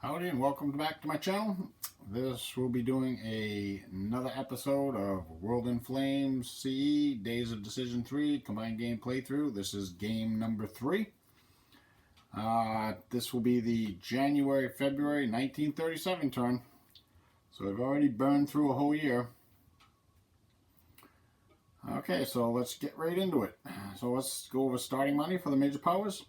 Howdy and welcome back to my channel. This will be doing another episode of World in Flames CE Days of Decision 3 combined game playthrough. This is game number 3. This will be the January-February 1937 turn. So I've already burned through a whole year. Okay, so let's get right into it. So let's go over starting money for the major powers.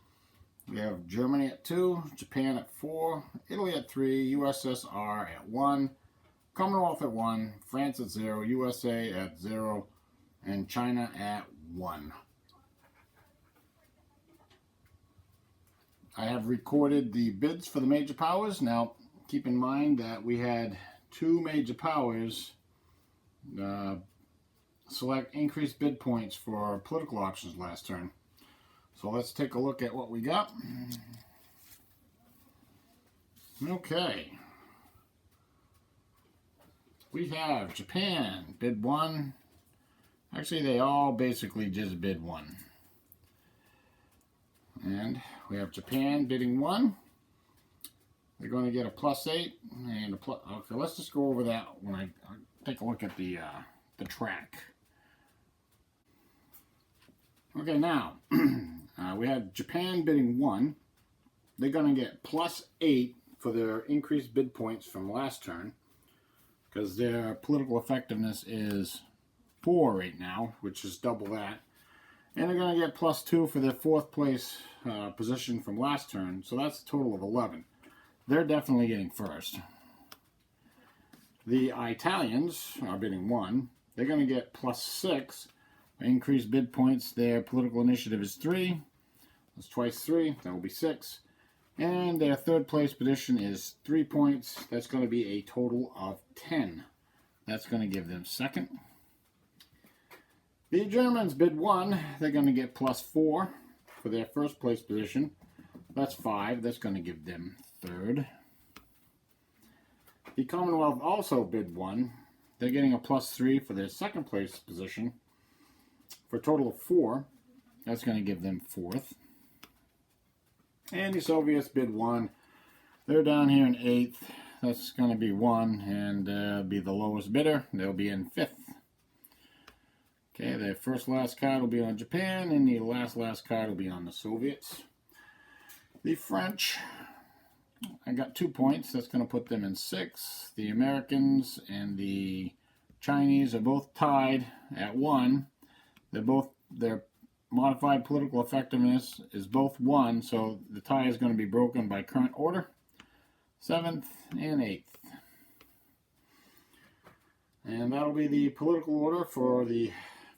We have Germany at 2, Japan at 4, Italy at 3, USSR at 1, Commonwealth at 1, France at 0, USA at 0, and China at 1. I have recorded the bids for the major powers. Now, keep in mind that we had 2 major powers select increased bid points for political options last turn. So let's take a look at what we got. Okay. We have Japan, bid 1. Actually, they all basically just bid 1. And we have Japan bidding 1. They're going to get a +8 and a plus. Okay, let's just go over that when I take a look at the track. Okay, now we have Japan bidding 1. They're going to get +8 for their increased bid points from last turn, because their political effectiveness is 4 right now, which is double that. And they're going to get +2 for their 4th place position from last turn, so that's a total of 11. They're definitely getting first. The Italians are bidding 1. They're going to get +6. Increased bid points. Their political initiative is 3. That's twice 3. That will be 6. And their 3rd place position is 3 points. That's going to be a total of 10. That's going to give them 2nd. The Germans bid 1. They're going to get +4 for their 1st place position. That's 5. That's going to give them 3rd. The Commonwealth also bid 1. They're getting a +3 for their 2nd place position, for a total of 4. That's going to give them 4th. And the Soviets bid 1. They're down here in 8th. That's going to be 1 and be the lowest bidder. They'll be in 5th. Okay, the last card will be on Japan, and the last card will be on the Soviets. The French, I got 2 points. That's going to put them in 6th. The Americans and the Chinese are both tied at 1. Their modified political effectiveness is both 1, so the tie is going to be broken by current order. 7th and 8th. And that'll be the political order for the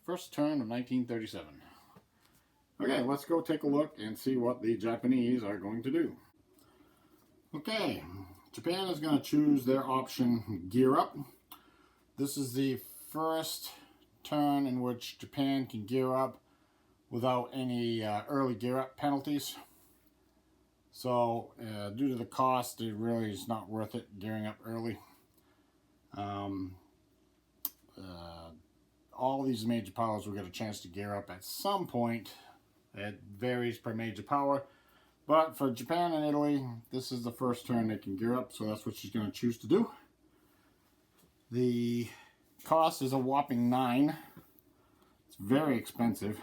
first turn of 1937. Okay, let's go take a look and see what the Japanese are going to do. Okay, Japan is going to choose their option Gear Up. This is the first turn in which Japan can gear up without any early gear up penalties. So due to the cost, it really is not worth it gearing up early. All these major powers will get a chance to gear up at some point. It varies per major power, but for Japan and Italy, this is the first turn they can gear up, so that's what she's going to choose to do. The cost is a whopping 9. It's very expensive.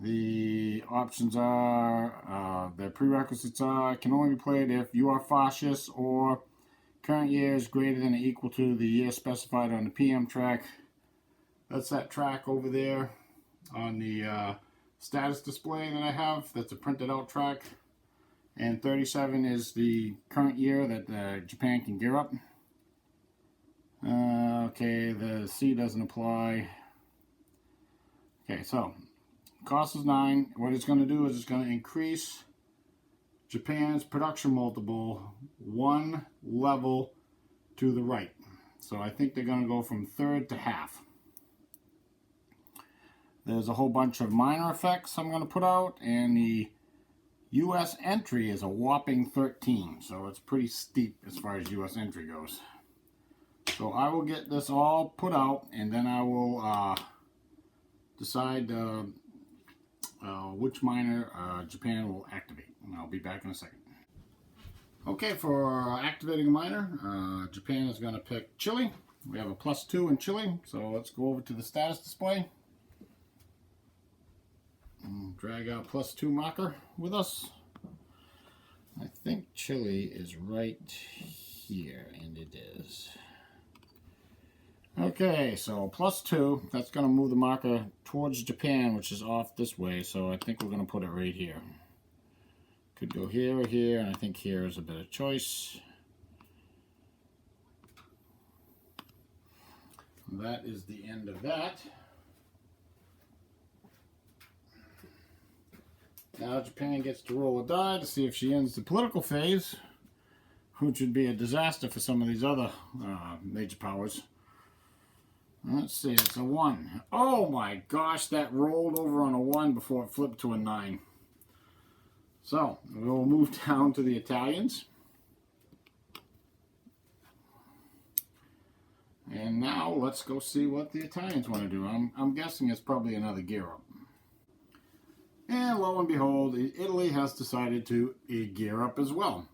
The options are, the prerequisites are, can only be played if you are fascist or current year is greater than or equal to the year specified on the PM track. That's that track over there on the status display that I have. That's a printed out track. And 37 is the current year that Japan can gear up. Okay, the C doesn't apply. Okay, so cost is 9. What it's going to do is it's going to increase Japan's production multiple 1 level to the right. So I think they're going to go from 3rd to half. There's a whole bunch of minor effects I'm going to put out, and the U.S. entry is a whopping 13. So it's pretty steep as far as U.S. entry goes. So I will get this all put out, and then I will decide which minor Japan will activate. And I'll be back in a second. Okay, for activating a minor, Japan is going to pick Chile. We have a +2 in Chile, so let's go over to the status display. And drag our +2 marker with us. I think Chile is right here, and it is. Okay, so +2, that's going to move the marker towards Japan, which is off this way, so I think we're going to put it right here. Could go here or here, and I think here is a better choice. That is the end of that. Now Japan gets to roll a die to see if she ends the political phase, which would be a disaster for some of these other major powers. Let's see, it's a 1. Oh my gosh, that rolled over on a 1 before it flipped to a 9. So, we'll move down to the Italians. And now, let's go see what the Italians want to do. I'm guessing it's probably another gear up. And lo and behold, Italy has decided to gear up as well.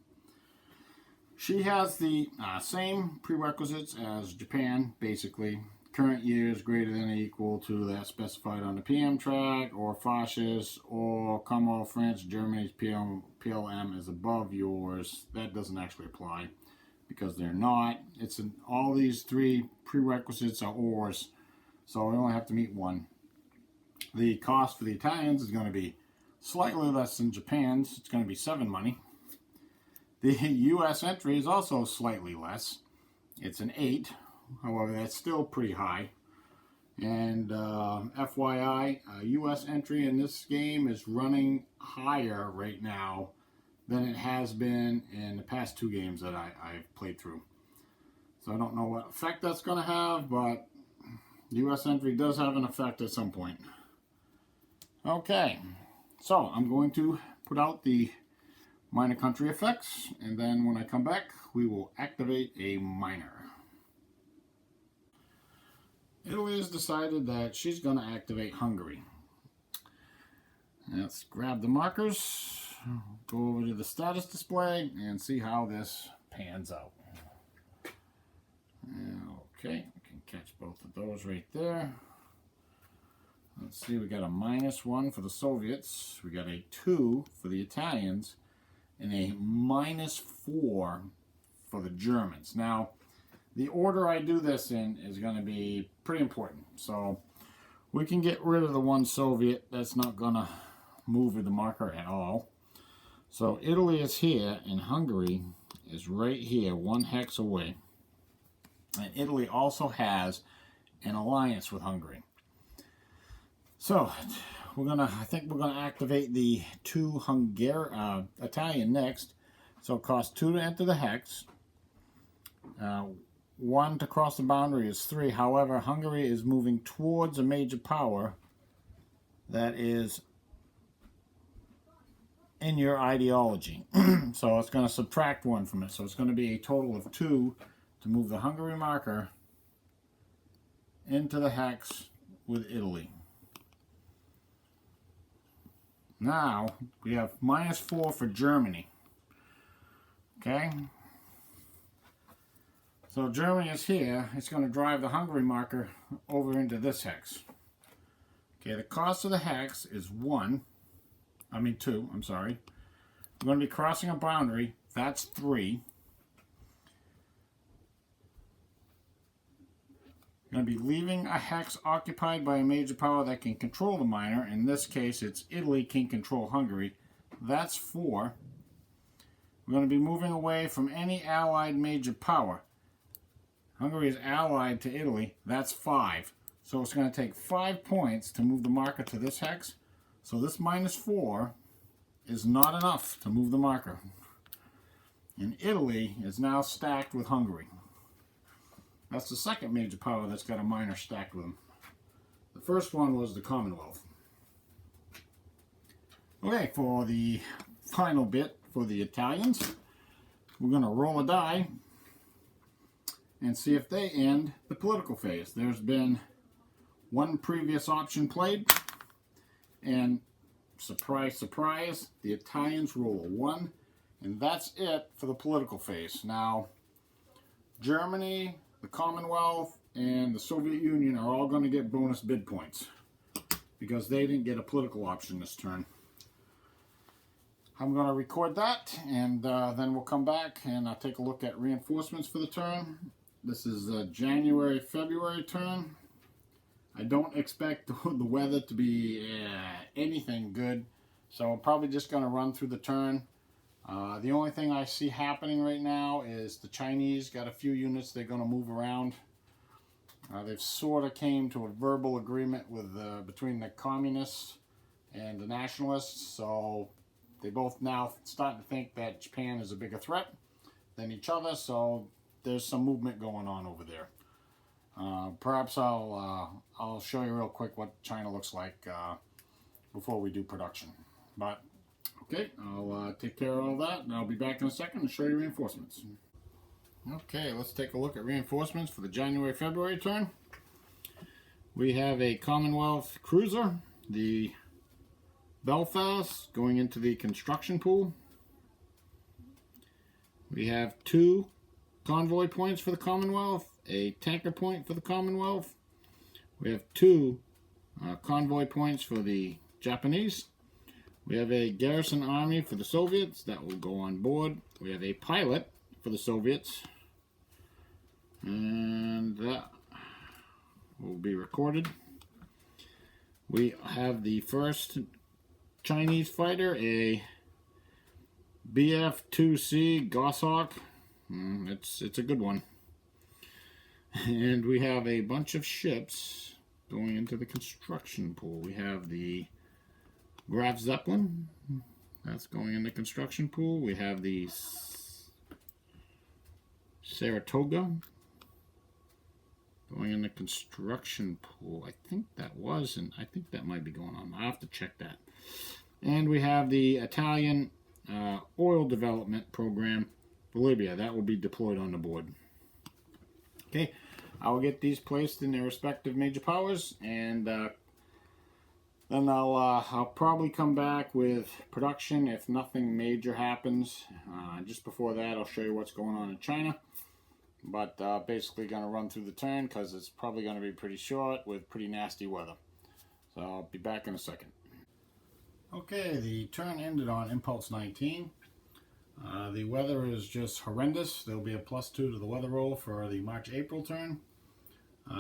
She has the same prerequisites as Japan, basically. Current years greater than or equal to that specified on the PM track, or fascist, or Commonwealth, France, Germany's PLM is above yours. That doesn't actually apply because they're not. All these 3 prerequisites are ors, so we only have to meet 1. The cost for the Italians is going to be slightly less than Japan's. It's going to be 7 money. The U.S. entry is also slightly less. It's an 8. However, that's still pretty high. And FYI, U.S. entry in this game is running higher right now than it has been in the past 2 games that I've played through. So I don't know what effect that's going to have, but U.S. entry does have an effect at some point. Okay, so I'm going to put out the minor country effects, and then when I come back, we will activate a minor. Italy has decided that she's going to activate Hungary. Let's grab the markers, go over to the status display, and see how this pans out. Okay, we can catch both of those right there. Let's see, we got a -1 for the Soviets, we got a 2 for the Italians, and a -4 for the Germans. Now, the order I do this in is going to be pretty important. So we can get rid of the 1 Soviet. That's not going to move the marker at all. So Italy is here, and Hungary is right here, 1 hex away. And Italy also has an alliance with Hungary. So I think we're gonna activate the 2 Italian next. So it costs 2 to enter the hex. 1 to cross the boundary is 3. However, Hungary is moving towards a major power that is in your ideology. So it's going to subtract 1 from it. So it's going to be a total of 2 to move the Hungary marker into the hex with Italy. Now, we have -4 for Germany. Okay? So Germany is here. It's going to drive the Hungary marker over into this hex. Okay, the cost of the hex is 2. I'm sorry. We're going to be crossing a boundary. That's 3. We're going to be leaving a hex occupied by a major power that can control the minor. In this case, it's Italy can control Hungary. That's 4. We're going to be moving away from any allied major power. Hungary is allied to Italy. That's 5. So it's going to take 5 points to move the marker to this hex. So this -4 is not enough to move the marker. And Italy is now stacked with Hungary. That's the second major power that's got a minor stacked with them. The first one was the Commonwealth. Okay, for the final bit for the Italians, we're going to roll a die and see if they end the political phase. There's been 1 previous option played, and surprise, surprise, the Italians roll a 1, And that's it for the political phase. Now, Germany, the Commonwealth, and the Soviet Union are all going to get bonus bid points because they didn't get a political option this turn. I'm going to record that, and then we'll come back and I'll take a look at reinforcements for the turn. This is a January-February turn. I don't expect the weather to be anything good, so I'm probably just going to run through the turn. The only thing I see happening right now is the Chinese got a few units they're going to move around. They've sort of came to a verbal agreement with between the communists and the nationalists, so they both now starting to think that Japan is a bigger threat than each other, so there's some movement going on over there. Perhaps I'll show you real quick what China looks like before we do production. But okay, I'll take care of all that, and I'll be back in a second to show you reinforcements. Okay, let's take a look at reinforcements for the January-February turn. We have a Commonwealth cruiser, the Belfast, going into the construction pool. We have 2 convoy points for the Commonwealth, a tanker point for the Commonwealth. We have 2 convoy points for the Japanese. We have a garrison army for the Soviets that will go on board. We have a pilot for the Soviets, and that will be recorded. We have the first Chinese fighter, a BF-2C Goshawk. It's a good one. And we have a bunch of ships going into the construction pool. We have the Graf Zeppelin, that's going in the construction pool. We have the Saratoga going in the construction pool. I think that was, and I think that might be going on. I'll have to check that. And we have the Italian oil development program for Libya. That will be deployed on the board. Okay, I will get these placed in their respective major powers, and then I'll probably come back with production if nothing major happens. Just before that, I'll show you what's going on in China. But basically going to run through the turn because it's probably going to be pretty short with pretty nasty weather. So I'll be back in a second. Okay, the turn ended on Impulse 19. The weather is just horrendous. There'll be a +2 to the weather roll for the March-April turn.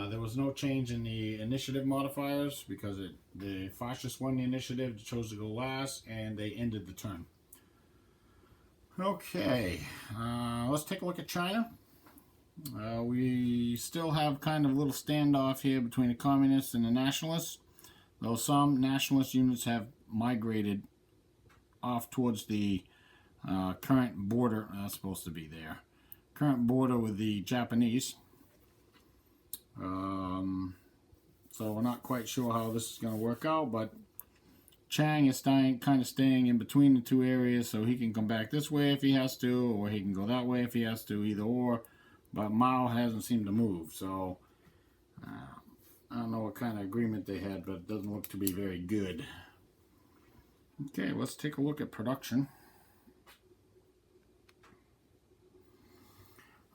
There was no change in the initiative modifiers because the fascists won the initiative, chose to go last, and they ended the turn. Okay, let's take a look at China. We still have kind of a little standoff here between the communists and the nationalists, though some nationalist units have migrated off towards the current border. That's supposed to be there. Current border with the Japanese. So we're not quite sure how this is going to work out, but Chang is kind of staying in between the two areas, so he can come back this way if he has to, or he can go that way if he has to, either or. But Mao hasn't seemed to move, so I don't know what kind of agreement they had, but it doesn't look to be very good. Okay, let's take a look at production.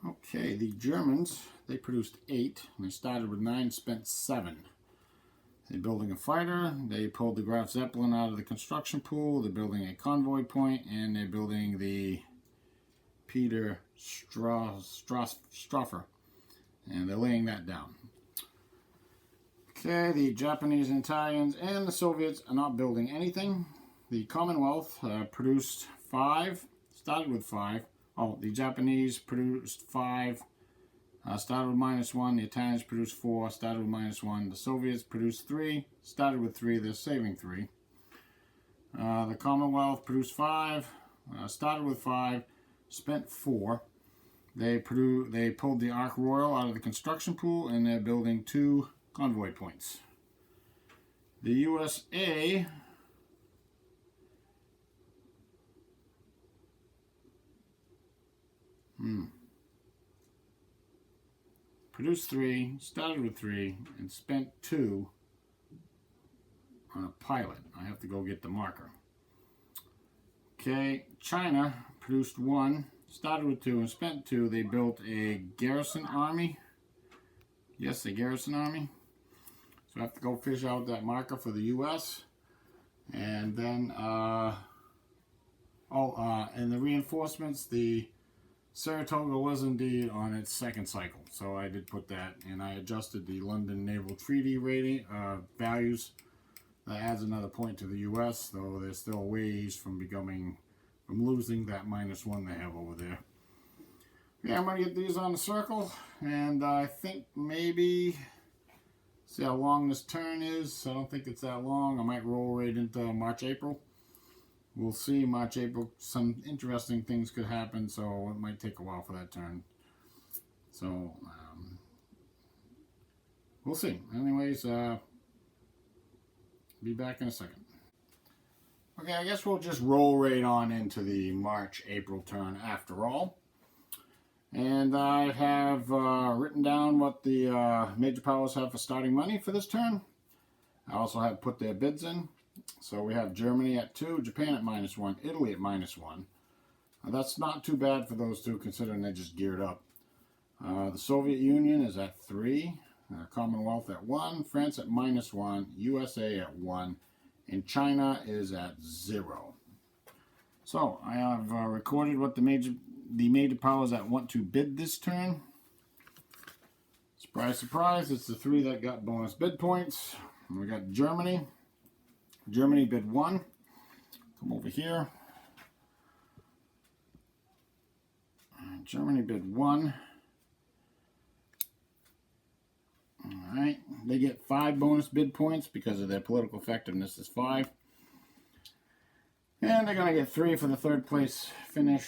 Okay, the Germans, they produced 8. They started with 9, spent 7. They're building a fighter. They pulled the Graf Zeppelin out of the construction pool. They're building a convoy point, and they're building the Peter Strasser. And they're laying that down. Okay, the Japanese and Italians and the Soviets are not building anything. The Commonwealth produced 5, started with 5. Oh, the Japanese produced 5, started with -1. The Italians produced 4, started with -1. The Soviets produced 3, started with 3. They're saving 3. The Commonwealth produced 5, started with 5, spent 4. They pulled the Ark Royal out of the construction pool, and they're building 2 convoy points. The USA produced 3, started with 3, and spent 2 on a pilot. I have to go get the marker. Okay, China produced 1, started with 2, and spent 2. They built a garrison army. Yes, a garrison army. So I have to go fish out that marker for the U.S. And then, and the reinforcements, the Saratoga was indeed on its second cycle. So I did put that, and I adjusted the London Naval Treaty rating values. That adds another point to the U.S., though there's still ways from losing that -1 they have over there. Yeah, I'm going to get these on the circle, and I think maybe, see how long this turn is. I don't think it's that long. I might roll right into March-April. We'll see. March-April, some interesting things could happen, so it might take a while for that turn. So, we'll see. Anyways, be back in a second. Okay, I guess we'll just roll right on into the March-April turn after all. And I have written down what the major powers have for starting money for this turn. I also have put their bids in. So we have Germany at 2, Japan at -1, Italy at -1. That's not too bad for those two, considering they just geared up. The Soviet Union is at 3, Commonwealth at 1, France at -1, USA at 1, and China is at 0. So I have recorded what the major powers that want to bid this turn. Surprise, surprise, it's the 3 that got bonus bid points. And we got Germany. Germany bid 1. Come over here. Germany bid 1. Alright, they get 5 bonus bid points because of their political effectiveness is 5. And they're going to get 3 for the third place finish,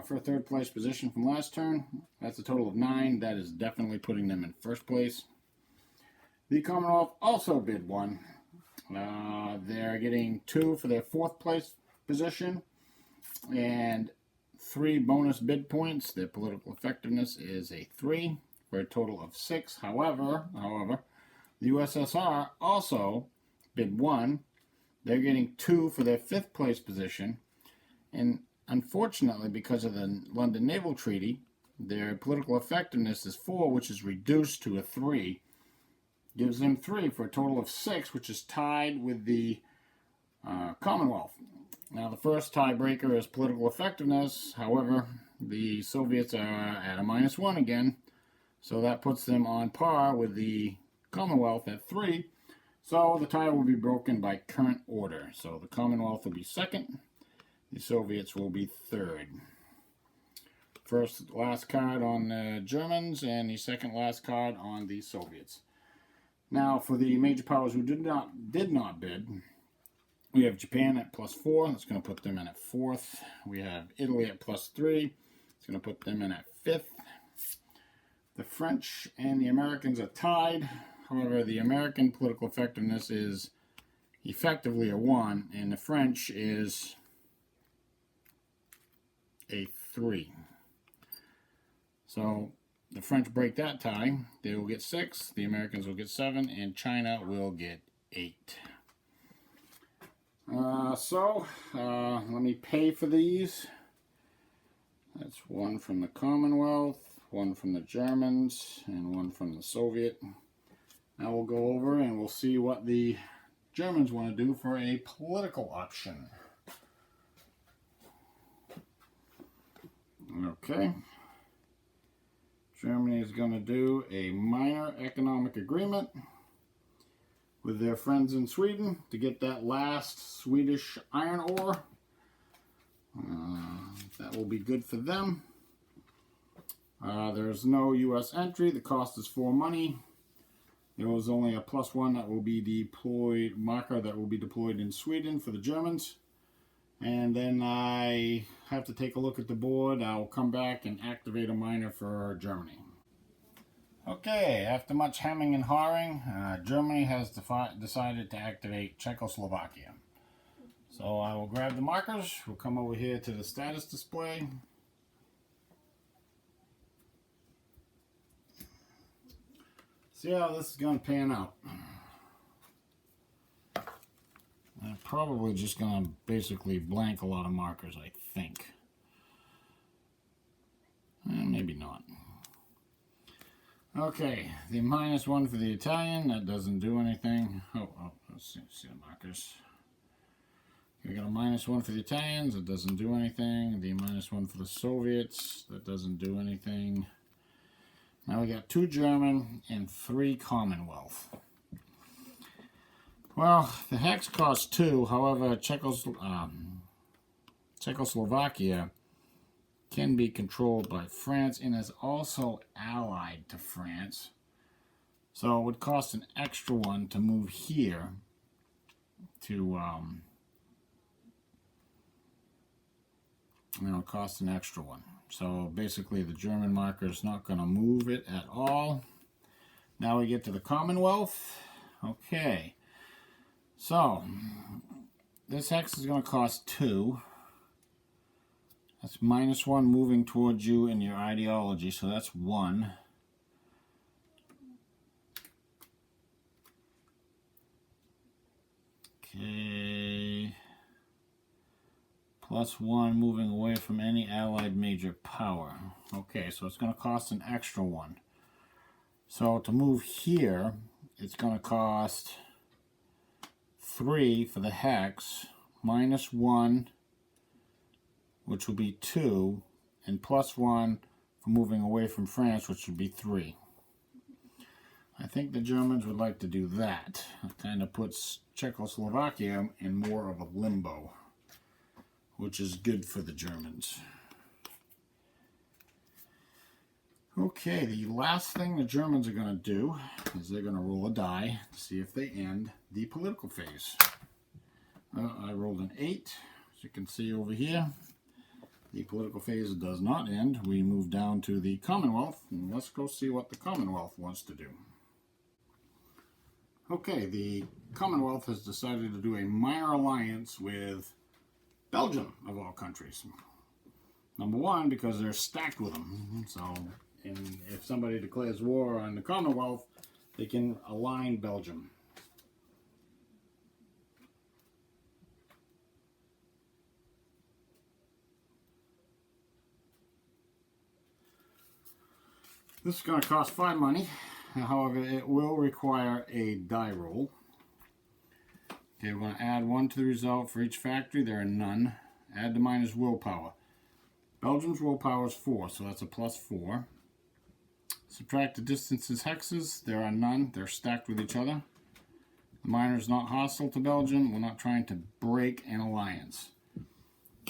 for a third place position from last turn. That's a total of 9. That is definitely putting them in first place. The Commonwealth also bid 1. They're getting 2 for their fourth place position and 3 bonus bid points. Their political effectiveness is a 3 for a total of 6. However, the USSR also bid 1. They're getting 2 for their fifth place position, and unfortunately, because of the London Naval Treaty, their political effectiveness is 4, which is reduced to a 3. Gives them 3 for a total of 6, which is tied with the Commonwealth. Now, the first tiebreaker is political effectiveness. However, the Soviets are at a -1 again, so that puts them on par with the Commonwealth at 3. So the tie will be broken by current order. So the Commonwealth will be second. The Soviets will be third. First last card on the Germans and the second last card on the Soviets. Now for the major powers who did not bid, we have Japan at +4. That's going to put them in at 4th. We have Italy at +3. It's going to put them in at 5th. The French and the Americans are tied. However, the American political effectiveness is effectively a 1, and the French is a 3. So the French break that tie. They will get 6, the Americans will get 7, and China will get 8. Let me pay for these. That's 1 from the Commonwealth, 1 from the Germans, and 1 from the Soviet. Now we'll go over and we'll see what the Germans want to do for a political option. Okay. Germany is going to do a minor economic agreement with their friends in Sweden to get that last Swedish iron ore. That will be good for them. There's no U.S. entry. The cost is 4 money. There was only a +1 that will be deployed, marker that will be deployed in Sweden for the Germans. And then I have to take a look at the board. I'll come back and activate a miner for Germany. Okay, after much hemming and hawing, Germany has decided to activate Czechoslovakia. So I will grab the markers. We'll come over here to the status display. See how this is going to pan out. I'm probably just going to basically blank a lot of markers, I think. Okay, the -1 for the Italian, that doesn't do anything. Oh, let's see the markers. We got a -1 for the Italians, that doesn't do anything. The -1 for the Soviets, that doesn't do anything. Now we got 2 German and 3 Commonwealth. Well, the hex costs 2, however, Czechoslovakia can be controlled by France and is also allied to France. So it would cost an extra 1 to move here to, it costs an extra 1. So basically the German marker is not going to move it at all. Now we get to the Commonwealth. Okay. So this hex is going to cost 2. That's -1 moving towards you in your ideology, so that's 1. Okay. +1 moving away from any allied major power. Okay, so it's going to cost an extra 1. So to move here, it's going to cost 3 for the hex, -1, which will be 2, and +1 for moving away from France, which would be 3. I think the Germans would like to do that. It kind of puts Czechoslovakia in more of a limbo, which is good for the Germans. Okay, the last thing the Germans are going to do is they're going to roll a die to see if they end the political phase. I rolled an 8, as you can see over here. The political phase does not end. We move down to the Commonwealth, and let's go see what the Commonwealth wants to do. Okay, the Commonwealth has decided to do a minor alliance with Belgium, of all countries. Number 1, because they're stacked with them. So, if somebody declares war on the Commonwealth, they can align Belgium. This is going to cost 5 money. However, it will require a die roll. Okay, we're going to add 1 to the result for each factory. There are none. Add to minus willpower. Belgium's willpower is 4, so that's a +4. Subtract the distances hexes. There are none. They're stacked with each other. The minor is not hostile to Belgium. We're not trying to break an alliance.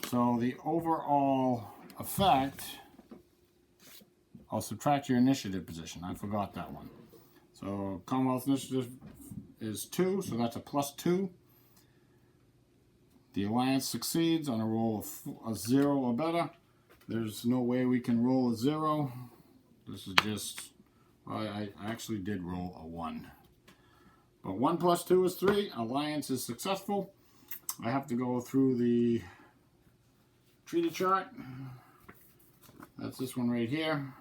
So the overall effect... I'll subtract your initiative position. I forgot that one. So Commonwealth initiative is 2, so that's a +2. The alliance succeeds on a roll of a 0 or better. There's no way we can roll a 0. This is just, I actually did roll a 1. But 1 + 2 is 3. Alliance is successful. I have to go through the treaty chart. That's this one right here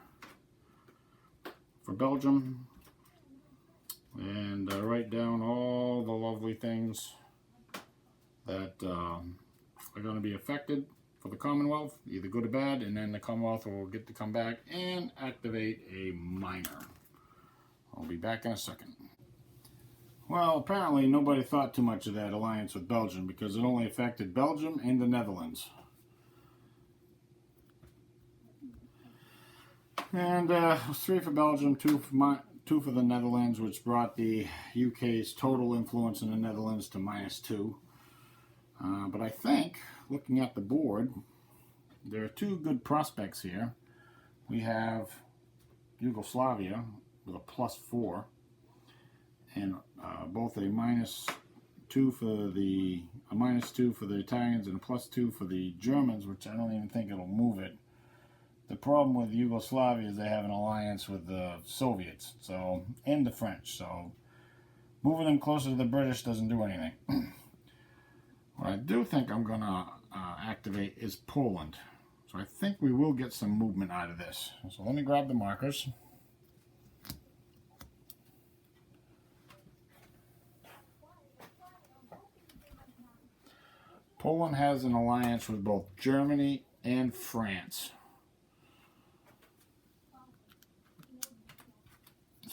for Belgium. And write down all the lovely things that are going to be affected for the Commonwealth, either good or bad, and then the Commonwealth will get to come back and activate a minor. I'll be back in a second. Well, apparently nobody thought too much of that alliance with Belgium because it only affected Belgium and the Netherlands. And it was 3 for Belgium, 2 for the Netherlands, which brought the UK's total influence in the Netherlands to -2. But I think, looking at the board, there are 2 good prospects here. We have Yugoslavia with a +4, and both a -2 for the Italians and a +2 for the Germans, which I don't even think it'll move it. The problem with Yugoslavia is they have an alliance with the Soviets, so, and the French, so moving them closer to the British doesn't do anything. What I do think I'm going to activate is Poland. So I think we will get some movement out of this. So let me grab the markers. Poland has an alliance with both Germany and France.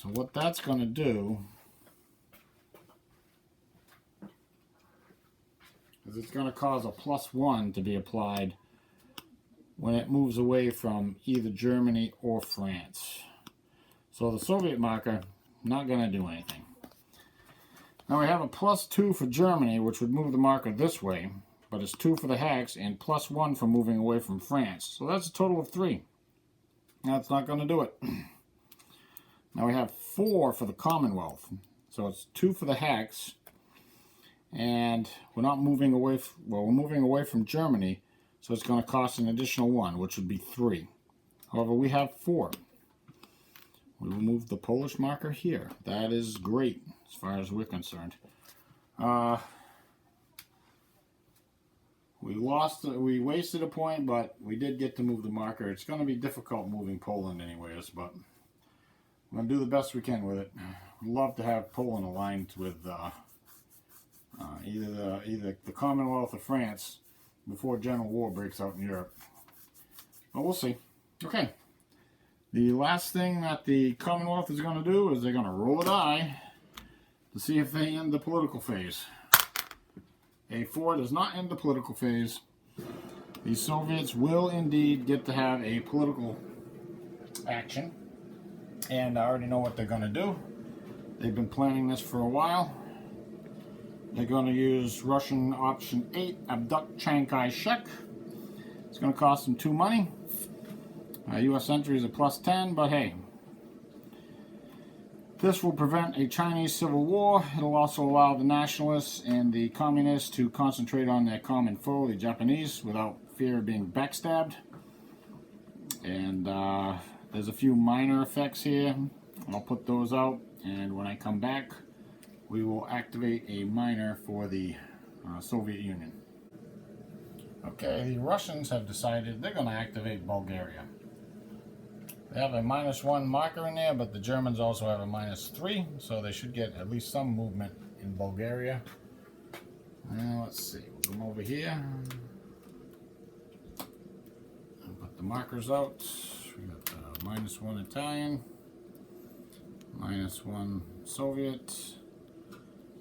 So what that's going to do is it's going to cause a +1 to be applied when it moves away from either Germany or France. So the Soviet marker, not going to do anything. Now we have a +2 for Germany, which would move the marker this way, but it's 2 for the hex and +1 for moving away from France. So that's a total of 3. That's not going to do it. Now we have 4 for the Commonwealth. So it's 2 for the hex, and we're not moving away, we're moving away from Germany, so it's going to cost an additional 1, which would be 3. However, we have 4. We will move the Polish marker here. That is great as far as we're concerned. We wasted a point, but we did get to move the marker. It's going to be difficult moving Poland anyways, but we're going to do the best we can with it. We'd love to have Poland aligned with either the Commonwealth or France before general war breaks out in Europe. But we'll see. Okay. The last thing that the Commonwealth is going to do is they're going to roll a die to see if they end the political phase. A 4 does not end the political phase. The Soviets will indeed get to have a political action. And I already know what they're going to do. They've been planning this for a while. They're going to use Russian option 8, abduct Chiang Kai-shek. It's going to cost them 2 money. U.S. entry is a +10, but hey. This will prevent a Chinese civil war. It'll also allow the nationalists and the communists to concentrate on their common foe, the Japanese, without fear of being backstabbed. And there's a few minor effects here. I'll put those out, and when I come back, we will activate a minor for the Soviet Union. Okay, the Russians have decided they're going to activate Bulgaria. They have a -1 marker in there, but the Germans also have a -3, so they should get at least some movement in Bulgaria. Now let's see, we'll come over here and put the markers out. We got the -1 Italian, -1 Soviet,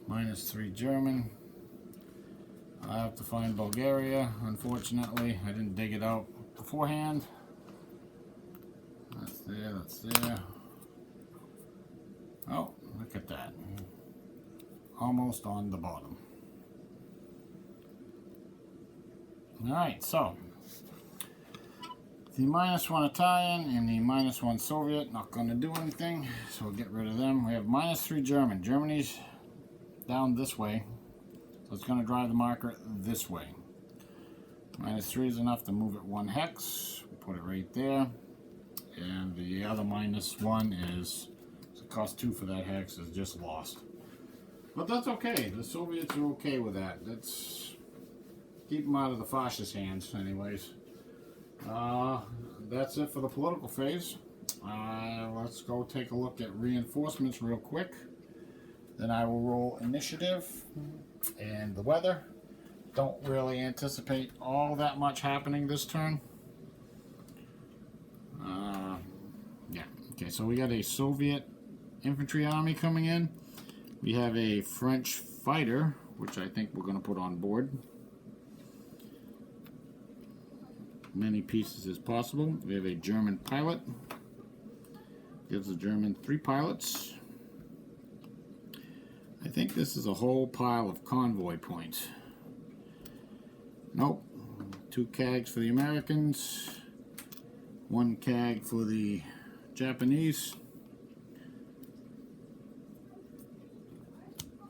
-3 German. I have to find Bulgaria. Unfortunately, I didn't dig it out beforehand. That's there, that's there. Oh, look at that. Almost on the bottom. Alright, so the -1 Italian and the -1 Soviet, not going to do anything, so we'll get rid of them. We have -3 German. Germany's down this way, so it's going to drive the marker this way. -3 is enough to move it 1 hex. We'll put it right there. And the other -1 is, so it costs 2 for that hex, is just lost. But that's okay. The Soviets are okay with that. Let's keep them out of the fascist hands anyways. That's it for the political phase. Let's go take a look at reinforcements real quick. Then I will roll initiative and the weather. Don't really anticipate all that much happening this turn. Yeah, okay, so we got a Soviet infantry army coming in. We have a French fighter, which I think we're going to put on board. Many pieces as possible. We have a German pilot. Gives the German 3 pilots. I think this is a whole pile of convoy points. Nope. 2 CAGs for the Americans. 1 CAG for the Japanese.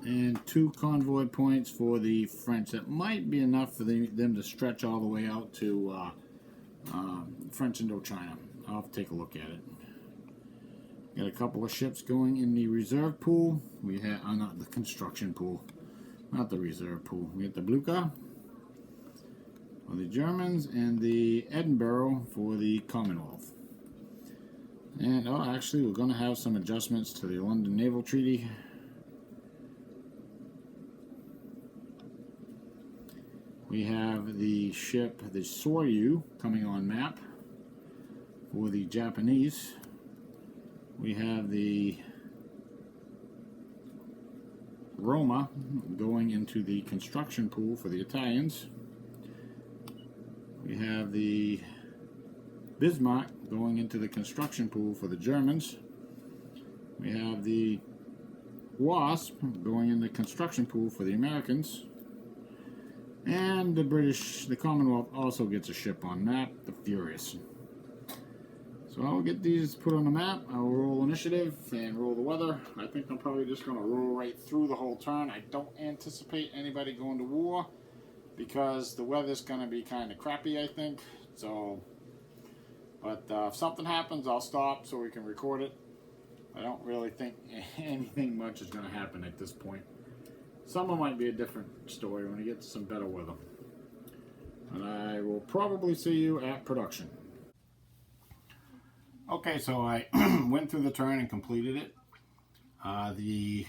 And 2 convoy points for the French. That might be enough for them to stretch all the way out to French Indochina. I'll have to take a look at it. Got a couple of ships going in the reserve pool. We have not the construction pool, not the reserve pool. We got the Blucher for the Germans and the Edinburgh for the Commonwealth. And oh, actually, we're going to have some adjustments to the London Naval Treaty. We have the ship, the Soryu, coming on map for the Japanese. We have the Roma going into the construction pool for the Italians. We have the Bismarck going into the construction pool for the Germans. We have the Wasp going in the construction pool for the Americans. And the Commonwealth also gets a ship on map, the Furious. So I'll get these put on the map. I'll roll initiative and roll the weather. I think I'm probably just going to roll right through the whole turn. I don't anticipate anybody going to war because the weather's going to be kind of crappy, I think. So, but if something happens, I'll stop so we can record it. I don't really think anything much is going to happen at this point. Summer might be a different story when we get to some better weather. And I will probably see you at production. Okay, so I went through the turn and completed it. The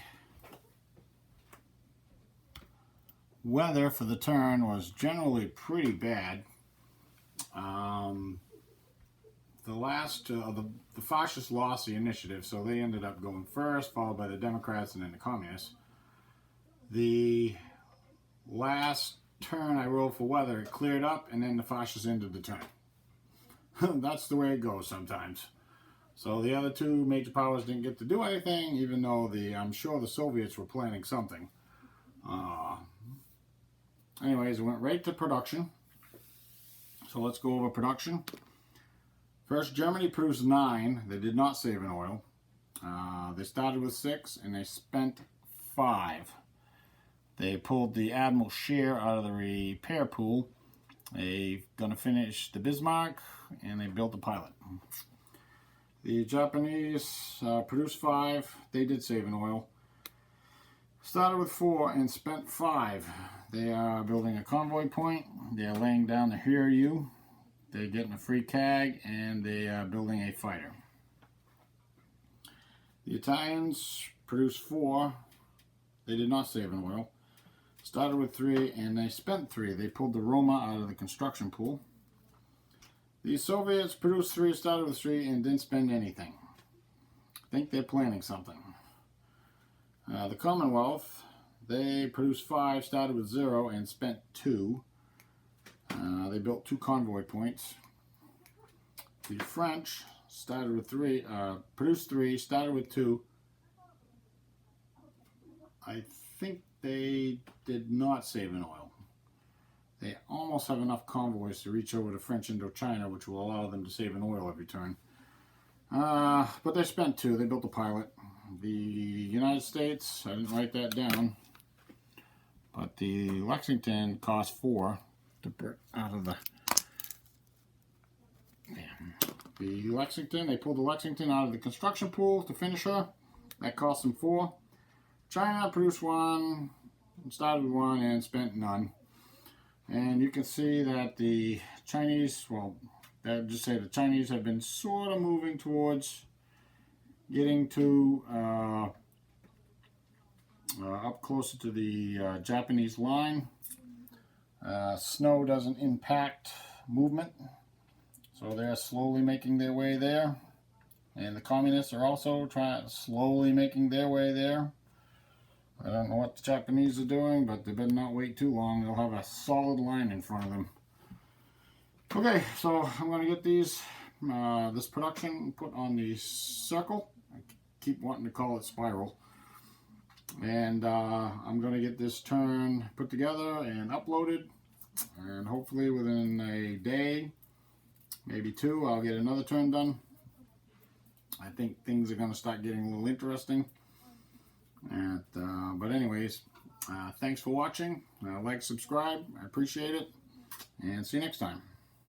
weather for the turn was generally pretty bad. The fascists lost the initiative, so they ended up going first, followed by the Democrats and then the Communists. The last turn I rolled for weather, it cleared up, and then the fascists ended the turn. That's the way it goes sometimes. So the other two major powers didn't get to do anything, even though I'm sure the Soviets were planning something. Anyways, it went right to production. So let's go over production. First, Germany produced 9. They did not save in oil. They started with 6 and they spent 5. They pulled the Admiral share out of the repair pool. They're going to finish the Bismarck and they built the pilot. The Japanese produced 5. They did save in oil. Started with 4 and spent 5. They are building a convoy point. They are laying down the Hiryu. They're getting a free CAG, and they are building a fighter. The Italians produced 4. They did not save in oil. Started with 3, and they spent 3. They pulled the Roma out of the construction pool. The Soviets produced 3, started with 3, and didn't spend anything. I think they're planning something. The Commonwealth, they produced 5, started with 0, and spent 2. They built 2 convoy points. The French started with 3, produced 3, started with 2. I think they did not save in oil. They almost have enough convoys to reach over to French Indochina, which will allow them to save in oil every turn. But they spent 2. They built a pilot. The United States, I didn't write that down, but the Lexington cost 4 to put out of the... The Lexington, they pulled the Lexington out of the construction pool to finish her. That cost them 4. China produced 1, started with 1, and spent none. And you can see that the Chinese, well, that just say the Chinese have been sort of moving towards getting to up closer to the Japanese line. Snow doesn't impact movement, so they're slowly making their way there. And the communists are also slowly making their way there. I don't know what the Japanese are doing, but they better not wait too long. They'll have a solid line in front of them. Okay, so I'm going to get these this production put on the circle. I keep wanting to call it spiral. And I'm going to get this turn put together and uploaded. And hopefully within a day, maybe 2, I'll get another turn done. I think things are going to start getting a little interesting. But anyways, thanks for watching. Like, subscribe. I appreciate it. And see you next time.